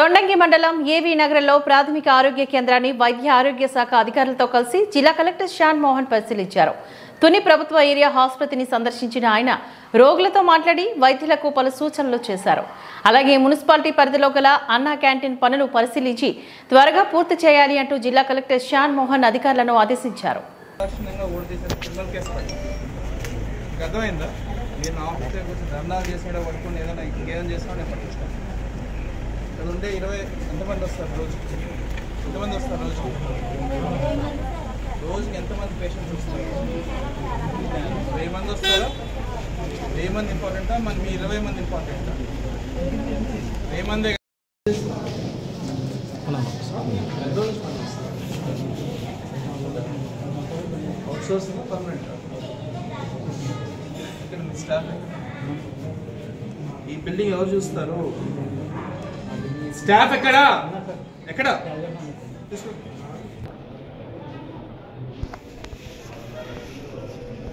తొండంగి మండలం ఏవి నగరంలో ప్రాథమిక ఆరోగ్య కేంద్రాన్ని వైద్య ఆరోగ్య శాఖ అధికారులతో కలిసి జిల్లా కలెక్టర్ శ్యాన్ మోహన్ పరిశీలించారు. తుని ప్రభుత్వ ఏరియా ఆసుపత్రిని సందర్శించిన ఆయన రోగులతో మాట్లాడి వైద్యులకు పలు సూచనలు చేశారు. అలాగే మున్సిపాలిటీ పరిధిలో గల అన్నా క్యాంటీన్ పనులు పరిశీలించి త్వరగా పూర్తి చేయాలి అంటూ జిల్లా కలెక్టర్ శ్యాన్ మోహన్ అధికారులను ఆదేశించారు. ఉండే 20 ఎంతమంది వస్తారు రోజుకి రోజుకి ఎంతమంది పేషెంట్స్ వస్తారు? 1000 మంది వస్తారా? 1000 మంది ఇంపార్టెంటా? మన మీ 20 మంది ఇంపార్టెంటా? 1000 మంది అవుట్సోర్సింగ్ పర్మనెంట్ ఇక్కడ మీ స్టాఫ్ ఈ బిల్డింగ్ ఎవరు చూస్తారు? స్టాఫ్ ఎక్కడ